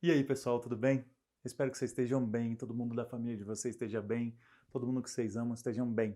E aí, pessoal, tudo bem? Espero que vocês estejam bem, todo mundo da família de vocês esteja bem, todo mundo que vocês amam estejam bem.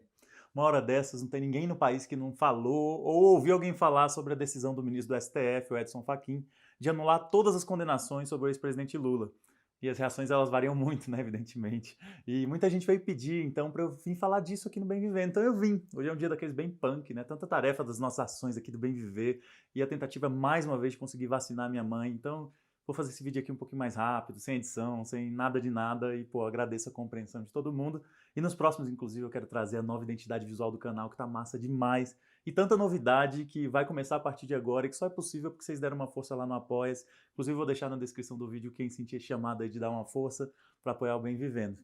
Uma hora dessas, não tem ninguém no país que não falou ou ouviu alguém falar sobre a decisão do ministro do STF, o Edson Fachin, de anular todas as condenações sobre o ex-presidente Lula. E as reações elas variam muito, né, evidentemente. E muita gente veio pedir, então, para eu vir falar disso aqui no Bem Viver. Então eu vim. Hoje é um dia daqueles bem punk, né? Tanta tarefa das nossas ações aqui do Bem Viver e a tentativa mais uma vez de conseguir vacinar minha mãe. Então, vou fazer esse vídeo aqui um pouquinho mais rápido, sem edição, sem nada de nada e, pô, agradeço a compreensão de todo mundo. E nos próximos, inclusive, eu quero trazer a nova identidade visual do canal, que tá massa demais. E tanta novidade que vai começar a partir de agora e que só é possível porque vocês deram uma força lá no Apoia-se. Inclusive, vou deixar na descrição do vídeo quem sentir chamada aí de dar uma força para apoiar o Bem Vivendo.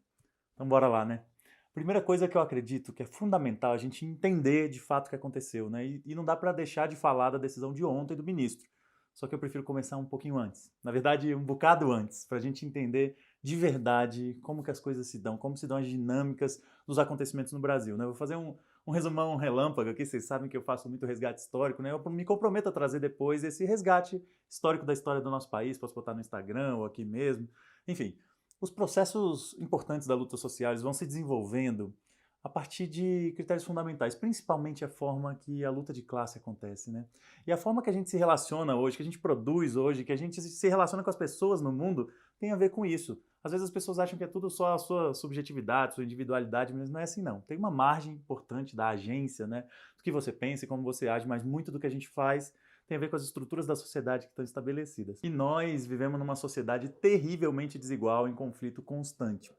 Então, bora lá, né? Primeira coisa que eu acredito que é fundamental a gente entender de fato o que aconteceu, né? E não dá para deixar de falar da decisão de ontem do ministro. Só que eu prefiro começar um pouquinho antes. Na verdade, um bocado antes, para a gente entender de verdade como que as coisas se dão, como se dão as dinâmicas dos acontecimentos no Brasil, né? Eu vou fazer um resumão relâmpago aqui, vocês sabem que eu faço muito resgate histórico, né? Eu me comprometo a trazer depois esse resgate histórico da história do nosso país, posso botar no Instagram ou aqui mesmo. Enfim, os processos importantes da luta social eles vão se desenvolvendo a partir de critérios fundamentais, principalmente a forma que a luta de classe acontece, né? E a forma que a gente se relaciona hoje, que a gente produz hoje, que a gente se relaciona com as pessoas no mundo, tem a ver com isso. Às vezes as pessoas acham que é tudo só a sua subjetividade, sua individualidade, mas não é assim não. Tem uma margem importante da agência, né? Do que você pensa e como você age, mas muito do que a gente faz tem a ver com as estruturas da sociedade que estão estabelecidas. E nós vivemos numa sociedade terrivelmente desigual, em conflito constante.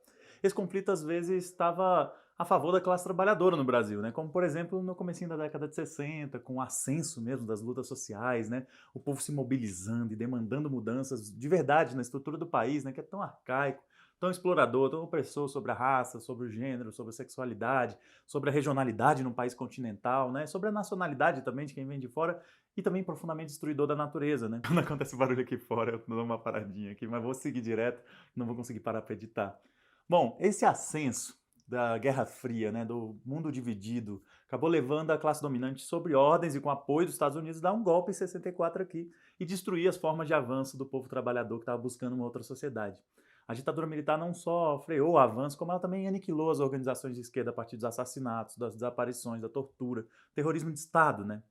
Esse conflito, às vezes, estava a favor da classe trabalhadora no Brasil, né? Como, por exemplo, no comecinho da década de 60, com o ascenso mesmo das lutas sociais, né? O povo se mobilizando e demandando mudanças de verdade na estrutura do país, né? Que é tão arcaico, tão explorador, tão opressor sobre a raça, sobre o gênero, sobre a sexualidade, sobre a regionalidade num país continental, né? Sobre a nacionalidade também de quem vem de fora e também profundamente destruidor da natureza, né? Quando acontece barulho aqui fora, eu dou uma paradinha aqui, mas vou seguir direto, não vou conseguir parar para editar. Bom, esse ascenso da Guerra Fria, né, do mundo dividido, acabou levando a classe dominante sobre ordens e com apoio dos Estados Unidos a dar um golpe em 64 aqui e destruir as formas de avanço do povo trabalhador que estava buscando uma outra sociedade. A ditadura militar não só freou o avanço, como ela também aniquilou as organizações de esquerda a partir dos assassinatos, das desaparições, da tortura, terrorismo de Estado, né?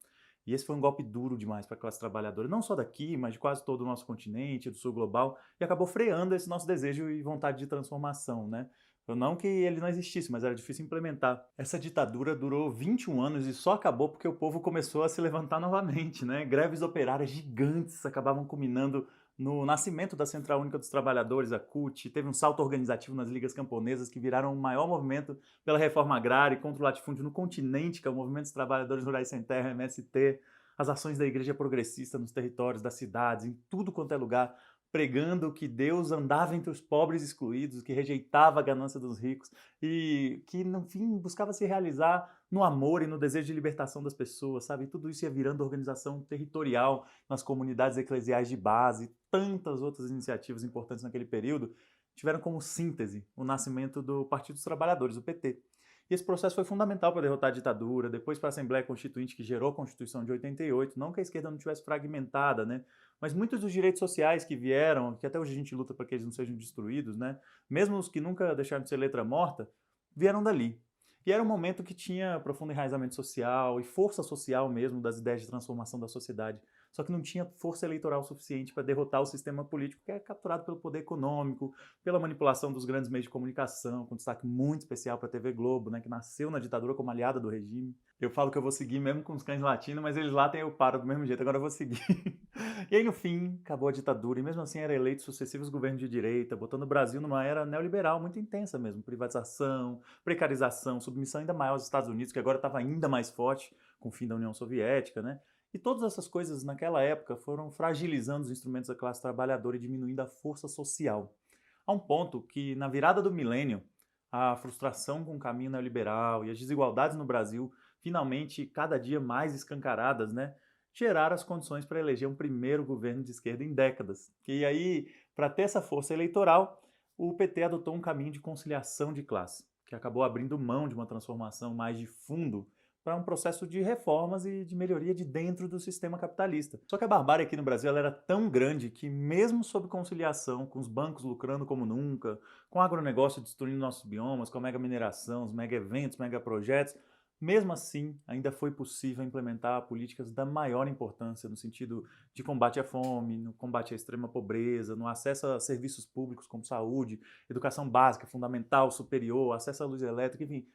E esse foi um golpe duro demais para a classe trabalhadora, não só daqui, mas de quase todo o nosso continente, do sul global, e acabou freando esse nosso desejo e vontade de transformação, né? Não que ele não existisse, mas era difícil implementar. Essa ditadura durou 21 anos e só acabou porque o povo começou a se levantar novamente, né? Greves operárias gigantes acabavam culminando no nascimento da Central Única dos Trabalhadores, a CUT, teve um salto organizativo nas ligas camponesas que viraram o maior movimento pela reforma agrária e contra o latifúndio no continente, que é o Movimento dos Trabalhadores Rurais Sem Terra, MST, as ações da Igreja Progressista nos territórios das cidades, em tudo quanto é lugar, pregando que Deus andava entre os pobres excluídos, que rejeitava a ganância dos ricos e que, no fim, buscava se realizar no amor e no desejo de libertação das pessoas, sabe? E tudo isso ia virando organização territorial nas comunidades eclesiais de base, tantas outras iniciativas importantes naquele período tiveram como síntese o nascimento do Partido dos Trabalhadores, o PT. E esse processo foi fundamental para derrotar a ditadura, depois para a Assembleia Constituinte que gerou a Constituição de 88, não que a esquerda não tivesse fragmentada, né? Mas muitos dos direitos sociais que vieram, que até hoje a gente luta para que eles não sejam destruídos, né? Mesmo os que nunca deixaram de ser letra morta, vieram dali. E era um momento que tinha profundo enraizamento social e força social mesmo das ideias de transformação da sociedade. Só que não tinha força eleitoral suficiente para derrotar o sistema político que é capturado pelo poder econômico, pela manipulação dos grandes meios de comunicação, com destaque muito especial para a TV Globo, né, que nasceu na ditadura como aliada do regime. Eu falo que eu vou seguir mesmo com os cães latinos, mas eles latem e eu paro do mesmo jeito, agora eu vou seguir. E aí, no fim, acabou a ditadura e mesmo assim era eleito sucessivos governos de direita, botando o Brasil numa era neoliberal muito intensa mesmo. Privatização, precarização, submissão ainda maior aos Estados Unidos, que agora estava ainda mais forte com o fim da União Soviética, né? E todas essas coisas naquela época foram fragilizando os instrumentos da classe trabalhadora e diminuindo a força social. A um ponto que, na virada do milênio, a frustração com o caminho neoliberal e as desigualdades no Brasil, finalmente cada dia mais escancaradas, né, geraram as condições para eleger um primeiro governo de esquerda em décadas. E aí, para ter essa força eleitoral, o PT adotou um caminho de conciliação de classe, que acabou abrindo mão de uma transformação mais de fundo para um processo de reformas e de melhoria de dentro do sistema capitalista. Só que a barbárie aqui no Brasil ela era tão grande que, mesmo sob conciliação, com os bancos lucrando como nunca, com o agronegócio destruindo nossos biomas, com a mega mineração, os mega eventos, mega projetos, mesmo assim, ainda foi possível implementar políticas da maior importância no sentido de combate à fome, no combate à extrema pobreza, no acesso a serviços públicos como saúde, educação básica, fundamental, superior, acesso à luz elétrica, enfim,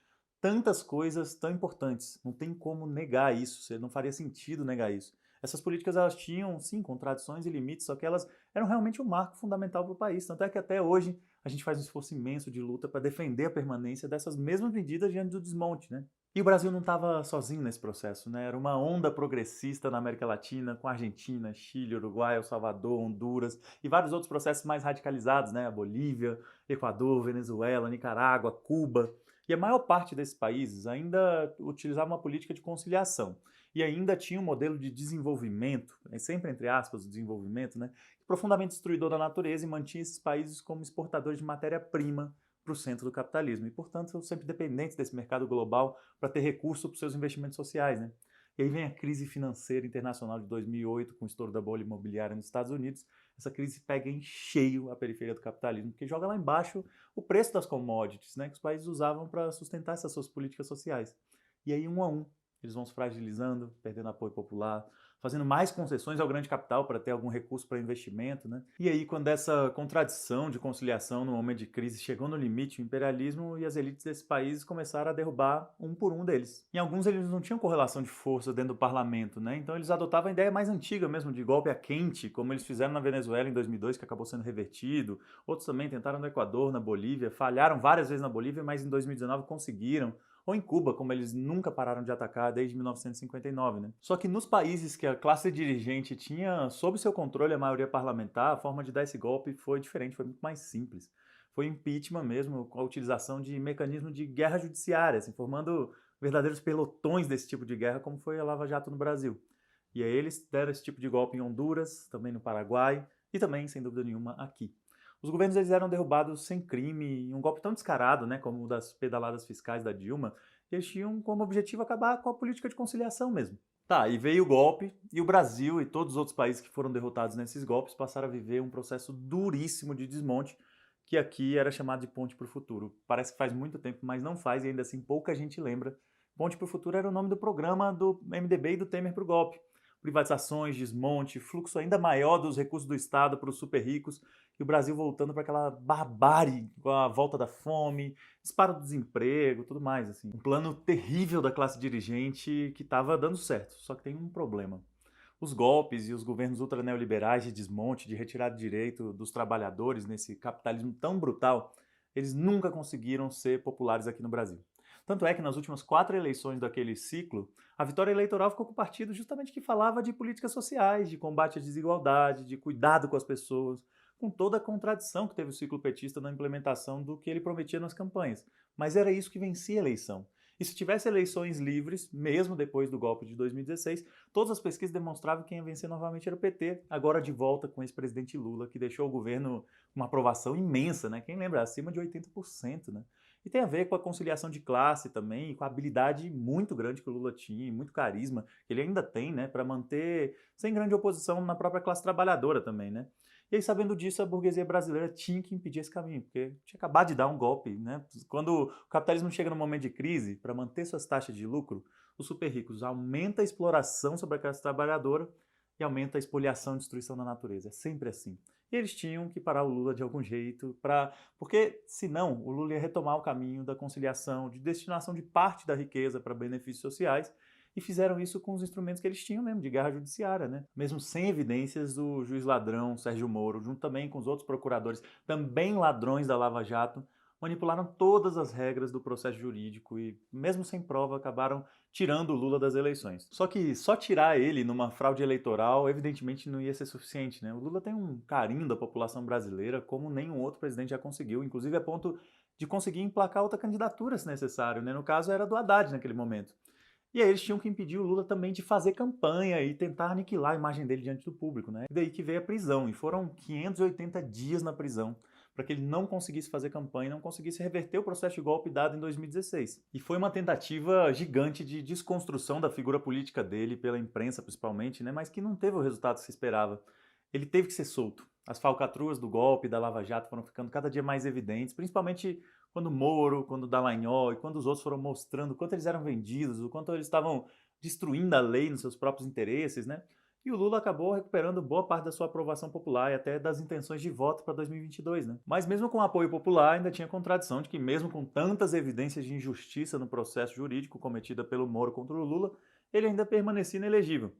tantas coisas tão importantes. Não tem como negar isso, não faria sentido negar isso. Essas políticas elas tinham, sim, contradições e limites, só que elas eram realmente um marco fundamental para o país. Tanto é que até hoje a gente faz um esforço imenso de luta para defender a permanência dessas mesmas medidas diante do desmonte, né? E o Brasil não estava sozinho nesse processo, né? Era uma onda progressista na América Latina, com Argentina, Chile, Uruguai, El Salvador, Honduras e vários outros processos mais radicalizados, né? A Bolívia, Equador, Venezuela, Nicarágua, Cuba. E a maior parte desses países ainda utilizava uma política de conciliação e ainda tinha um modelo de desenvolvimento, sempre entre aspas, o desenvolvimento, né? Profundamente destruidor da natureza e mantinha esses países como exportadores de matéria-prima para o centro do capitalismo e, portanto, sempre dependentes desse mercado global para ter recurso para os seus investimentos sociais, né? E aí vem a crise financeira internacional de 2008, com o estouro da bolha imobiliária nos Estados Unidos. Essa crise pega em cheio a periferia do capitalismo, porque joga lá embaixo o preço das commodities, né, que os países usavam para sustentar essas suas políticas sociais. E aí, um a um, eles vão se fragilizando, perdendo apoio popular, fazendo mais concessões ao grande capital para ter algum recurso para investimento, né? E aí, quando essa contradição de conciliação no momento de crise chegou no limite, o imperialismo e as elites desses países começaram a derrubar um por um deles. Em alguns eles não tinham correlação de força dentro do parlamento, né? Então eles adotavam a ideia mais antiga mesmo de golpe a quente, como eles fizeram na Venezuela em 2002, que acabou sendo revertido. Outros também tentaram no Equador, na Bolívia, falharam várias vezes na Bolívia, mas em 2019 conseguiram. Ou em Cuba, como eles nunca pararam de atacar desde 1959, né? Só que nos países que a classe dirigente tinha sob seu controle a maioria parlamentar, a forma de dar esse golpe foi diferente, foi muito mais simples. Foi impeachment mesmo, com a utilização de mecanismos de guerra judiciária, assim, formando verdadeiros pelotões desse tipo de guerra, como foi a Lava Jato no Brasil. E aí eles deram esse tipo de golpe em Honduras, também no Paraguai e também, sem dúvida nenhuma, aqui. Os governos eles eram derrubados sem crime, em um golpe tão descarado, né, como o das pedaladas fiscais da Dilma, e eles tinham como objetivo acabar com a política de conciliação mesmo. Tá, e veio o golpe, e o Brasil e todos os outros países que foram derrotados nesses golpes passaram a viver um processo duríssimo de desmonte, que aqui era chamado de Ponte para o Futuro. Parece que faz muito tempo, mas não faz, e ainda assim pouca gente lembra. Ponte para o Futuro era o nome do programa do MDB e do Temer para o golpe. Privatizações, desmonte, fluxo ainda maior dos recursos do Estado para os super ricos, e o Brasil voltando para aquela barbárie com a volta da fome, disparo do desemprego, tudo mais, assim. Um plano terrível da classe dirigente que estava dando certo, só que tem um problema. Os golpes e os governos ultraneoliberais de desmonte, de retirada de direito dos trabalhadores nesse capitalismo tão brutal, eles nunca conseguiram ser populares aqui no Brasil. Tanto é que nas últimas 4 eleições daquele ciclo, a vitória eleitoral ficou com o partido justamente que falava de políticas sociais, de combate à desigualdade, de cuidado com as pessoas, com toda a contradição que teve o ciclo petista na implementação do que ele prometia nas campanhas. Mas era isso que vencia a eleição. E se tivesse eleições livres, mesmo depois do golpe de 2016, todas as pesquisas demonstravam que quem ia vencer novamente era o PT, agora de volta com o ex-presidente Lula, que deixou o governo com uma aprovação imensa, né? Quem lembra? Acima de 80%, né? E tem a ver com a conciliação de classe também, com a habilidade muito grande que o Lula tinha, muito carisma, que ele ainda tem, né, para manter sem grande oposição na própria classe trabalhadora também, né? E aí, sabendo disso, a burguesia brasileira tinha que impedir esse caminho, porque tinha acabado de dar um golpe, né? Quando o capitalismo chega num momento de crise, para manter suas taxas de lucro, os super ricos aumentam a exploração sobre a classe trabalhadora e aumenta a espoliação e destruição da natureza. É sempre assim. E eles tinham que parar o Lula de algum jeito, porque senão o Lula ia retomar o caminho da conciliação, de destinação de parte da riqueza para benefícios sociais, e fizeram isso com os instrumentos que eles tinham mesmo, de guerra judiciária, né? Mesmo sem evidências do juiz ladrão Sérgio Moro, junto também com os outros procuradores, também ladrões da Lava Jato, manipularam todas as regras do processo jurídico e, mesmo sem prova, acabaram tirando o Lula das eleições. Só que só tirar ele numa fraude eleitoral, evidentemente, não ia ser suficiente, né? O Lula tem um carinho da população brasileira como nenhum outro presidente já conseguiu, inclusive a ponto de conseguir emplacar outra candidatura se necessário, né? No caso, era do Haddad naquele momento. E aí eles tinham que impedir o Lula também de fazer campanha e tentar aniquilar a imagem dele diante do público, né? E daí que veio a prisão, e foram 580 dias na prisão para que ele não conseguisse fazer campanha, não conseguisse reverter o processo de golpe dado em 2016. E foi uma tentativa gigante de desconstrução da figura política dele, pela imprensa principalmente, né, mas que não teve o resultado que se esperava. Ele teve que ser solto. As falcatruas do golpe da Lava Jato foram ficando cada dia mais evidentes, principalmente quando Moro, quando Dallagnol e quando os outros foram mostrando o quanto eles eram vendidos, o quanto eles estavam destruindo a lei nos seus próprios interesses, né? E o Lula acabou recuperando boa parte da sua aprovação popular e até das intenções de voto para 2022, né? Mas mesmo com o apoio popular, ainda tinha contradição de que mesmo com tantas evidências de injustiça no processo jurídico cometida pelo Moro contra o Lula, ele ainda permanecia inelegível.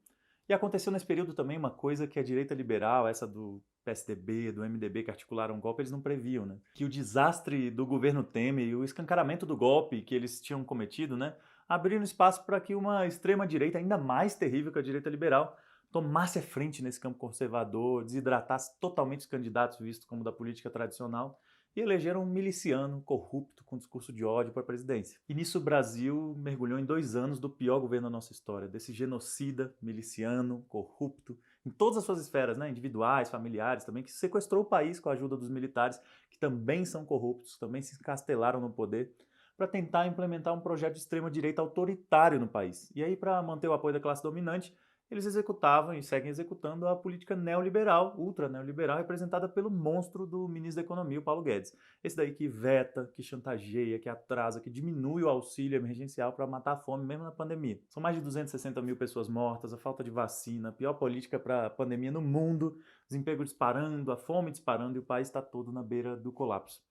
E aconteceu nesse período também uma coisa que a direita liberal, essa do PSDB, do MDB que articularam o golpe, eles não previam, né? Que o desastre do governo Temer e o escancaramento do golpe que eles tinham cometido, né, abriram espaço para que uma extrema-direita, ainda mais terrível que a direita liberal, tomasse a frente nesse campo conservador, desidratasse totalmente os candidatos vistos como da política tradicional e elegeram um miliciano corrupto com discurso de ódio para a presidência. E nisso o Brasil mergulhou em 2 anos do pior governo da nossa história, desse genocida, miliciano, corrupto, em todas as suas esferas, né, individuais, familiares também, que sequestrou o país com a ajuda dos militares, que também são corruptos, também se encastelaram no poder, para tentar implementar um projeto de extrema-direita autoritário no país. E aí, para manter o apoio da classe dominante, eles executavam e seguem executando a política neoliberal, ultra-neoliberal, representada pelo monstro do ministro da Economia, o Paulo Guedes. Esse daí que veta, que chantageia, que atrasa, que diminui o auxílio emergencial para matar a fome mesmo na pandemia. São mais de 260 mil pessoas mortas, a falta de vacina, a pior política para a pandemia no mundo, desemprego disparando, a fome disparando e o país está todo na beira do colapso.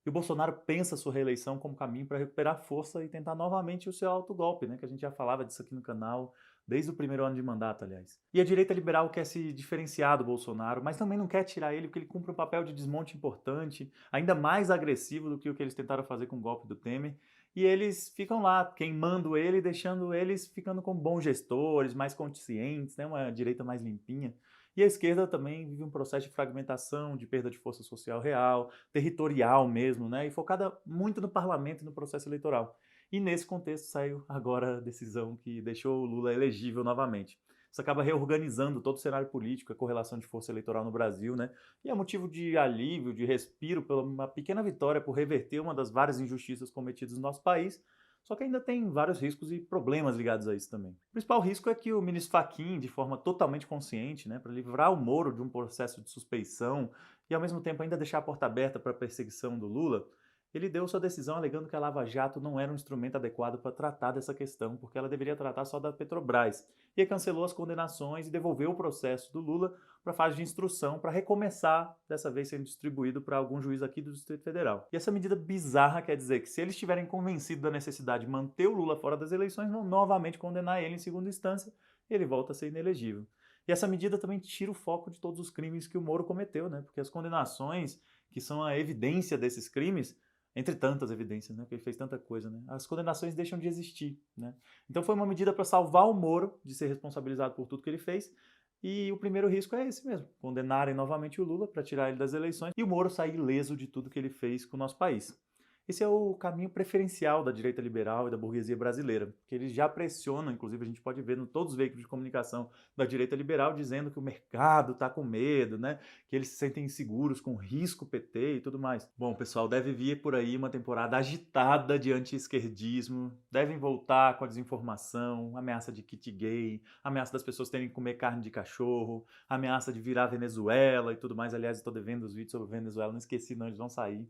E o Bolsonaro pensa sua reeleição como caminho para recuperar força e tentar novamente o seu autogolpe, né? Que a gente já falava disso aqui no canal, desde o primeiro ano de mandato, aliás. E a direita liberal quer se diferenciar do Bolsonaro, mas também não quer tirar ele porque ele cumpre um papel de desmonte importante, ainda mais agressivo do que o que eles tentaram fazer com o golpe do Temer. E eles ficam lá, queimando ele, deixando eles ficando como bons gestores, mais conscientes, né? Uma direita mais limpinha. E a esquerda também vive um processo de fragmentação, de perda de força social real, territorial mesmo, né? E focada muito no parlamento e no processo eleitoral. E nesse contexto saiu agora a decisão que deixou o Lula elegível novamente. Isso acaba reorganizando todo o cenário político, a correlação de força eleitoral no Brasil, né? E é motivo de alívio, de respiro, pela uma pequena vitória por reverter uma das várias injustiças cometidas no nosso país. Só que ainda tem vários riscos e problemas ligados a isso também. O principal risco é que o ministro Fachin, de forma totalmente consciente, né, para livrar o Moro de um processo de suspeição e ao mesmo tempo ainda deixar a porta aberta para a perseguição do Lula, ele deu sua decisão alegando que a Lava Jato não era um instrumento adequado para tratar dessa questão, porque ela deveria tratar só da Petrobras. E aí cancelou as condenações e devolveu o processo do Lula para a fase de instrução, para recomeçar, dessa vez sendo distribuído para algum juiz aqui do Distrito Federal. E essa medida bizarra quer dizer que se eles estiverem convencidos da necessidade de manter o Lula fora das eleições, vão novamente condenar ele em segunda instância e ele volta a ser inelegível. E essa medida também tira o foco de todos os crimes que o Moro cometeu, né? Porque as condenações, que são a evidência desses crimes, entre tantas evidências, né? Porque ele fez tanta coisa, né? As condenações deixam de existir, né? Então foi uma medida para salvar o Moro de ser responsabilizado por tudo que ele fez. E o primeiro risco é esse mesmo: condenarem novamente o Lula para tirar ele das eleições e o Moro sair ileso de tudo que ele fez com o nosso país. Esse é o caminho preferencial da direita liberal e da burguesia brasileira, que eles já pressionam, inclusive a gente pode ver em todos os veículos de comunicação da direita liberal, dizendo que o mercado está com medo, né? Que eles se sentem inseguros com risco PT e tudo mais. Bom, pessoal, deve vir por aí uma temporada agitada de anti-esquerdismo, devem voltar com a desinformação, ameaça de kit gay, ameaça das pessoas terem que comer carne de cachorro, ameaça de virar Venezuela e tudo mais. Aliás, estou devendo os vídeos sobre Venezuela, não esqueci não, eles vão sair.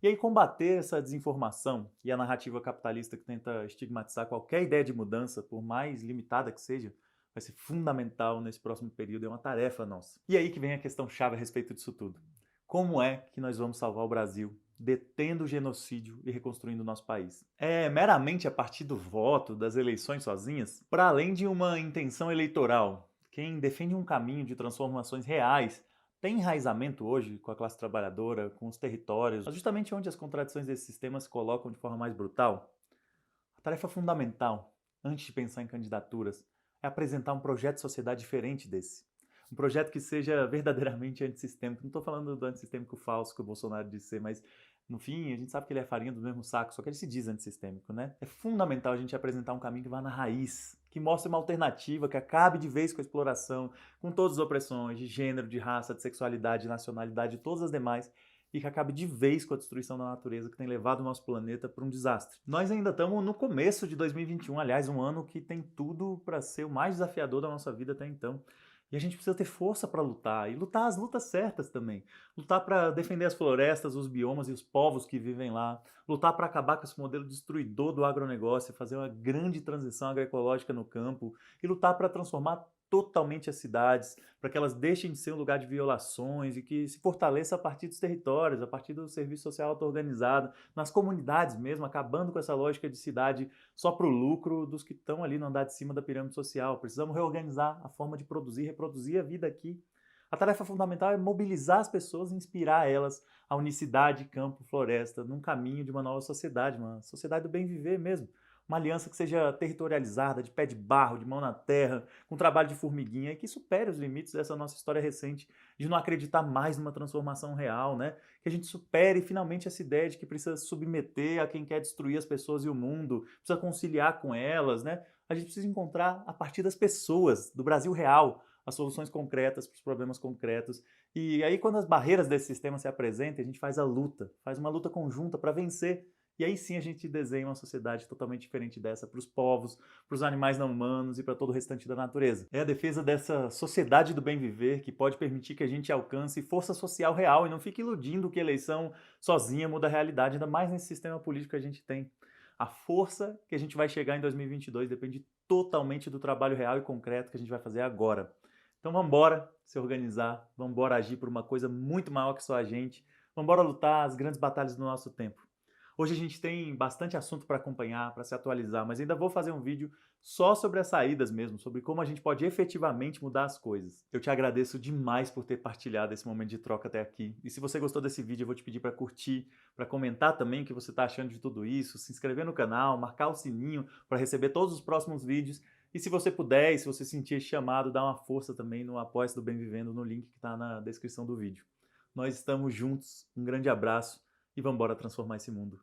E aí combater essa desinformação e a narrativa capitalista que tenta estigmatizar qualquer ideia de mudança, por mais limitada que seja, vai ser fundamental nesse próximo período, é uma tarefa nossa. E aí que vem a questão chave a respeito disso tudo. Como é que nós vamos salvar o Brasil, detendo o genocídio e reconstruindo o nosso país? É meramente a partir do voto, das eleições sozinhas? Para além de uma intenção eleitoral, quem defende um caminho de transformações reais tem enraizamento hoje com a classe trabalhadora, com os territórios, justamente onde as contradições desse sistema se colocam de forma mais brutal? A tarefa fundamental, antes de pensar em candidaturas, é apresentar um projeto de sociedade diferente desse. Um projeto que seja verdadeiramente antissistêmico. Não estou falando do antissistêmico falso que o Bolsonaro disse ser, mas no fim a gente sabe que ele é farinha do mesmo saco, só que ele se diz antissistêmico, né? É fundamental a gente apresentar um caminho que vá na raiz, que mostre uma alternativa, que acabe de vez com a exploração, com todas as opressões de gênero, de raça, de sexualidade, de nacionalidade e todas as demais, e que acabe de vez com a destruição da natureza que tem levado o nosso planeta para um desastre. Nós ainda estamos no começo de 2021, aliás, um ano que tem tudo para ser o mais desafiador da nossa vida até então. E a gente precisa ter força para lutar, e lutar as lutas certas também. Lutar para defender as florestas, os biomas e os povos que vivem lá. Lutar para acabar com esse modelo destruidor do agronegócio, fazer uma grande transição agroecológica no campo. E lutar para transformar totalmente as cidades, para que elas deixem de ser um lugar de violações e que se fortaleça a partir dos territórios, a partir do serviço social auto-organizado, nas comunidades mesmo, acabando com essa lógica de cidade só para o lucro dos que estão ali no andar de cima da pirâmide social. Precisamos reorganizar a forma de produzir e reproduzir a vida aqui. A tarefa fundamental é mobilizar as pessoas e inspirar elas à unicidade campo-floresta, num caminho de uma nova sociedade, uma sociedade do bem viver mesmo. Uma aliança que seja territorializada, de pé de barro, de mão na terra, com trabalho de formiguinha e que supere os limites dessa nossa história recente de não acreditar mais numa transformação real, né? Que a gente supere finalmente essa ideia de que precisa submeter a quem quer destruir as pessoas e o mundo, precisa conciliar com elas, né? A gente precisa encontrar a partir das pessoas, do Brasil real, as soluções concretas para os problemas concretos. E aí quando as barreiras desse sistema se apresentem, a gente faz a luta, faz uma luta conjunta para vencer. E aí sim a gente desenha uma sociedade totalmente diferente dessa para os povos, para os animais não humanos e para todo o restante da natureza. É a defesa dessa sociedade do bem viver que pode permitir que a gente alcance força social real e não fique iludindo que eleição sozinha muda a realidade, ainda mais nesse sistema político que a gente tem. A força que a gente vai chegar em 2022 depende totalmente do trabalho real e concreto que a gente vai fazer agora. Então vamos embora se organizar, vamos embora agir por uma coisa muito maior que só a gente, vamos embora lutar as grandes batalhas do nosso tempo. Hoje a gente tem bastante assunto para acompanhar, para se atualizar, mas ainda vou fazer um vídeo só sobre as saídas mesmo, sobre como a gente pode efetivamente mudar as coisas. Eu te agradeço demais por ter partilhado esse momento de troca até aqui. E se você gostou desse vídeo, eu vou te pedir para curtir, para comentar também o que você está achando de tudo isso, se inscrever no canal, marcar o sininho para receber todos os próximos vídeos. E se você puder, e se você sentir esse chamado, dá uma força também no Apoia-se do Bem Vivendo, no link que está na descrição do vídeo. Nós estamos juntos, um grande abraço e vamos embora transformar esse mundo.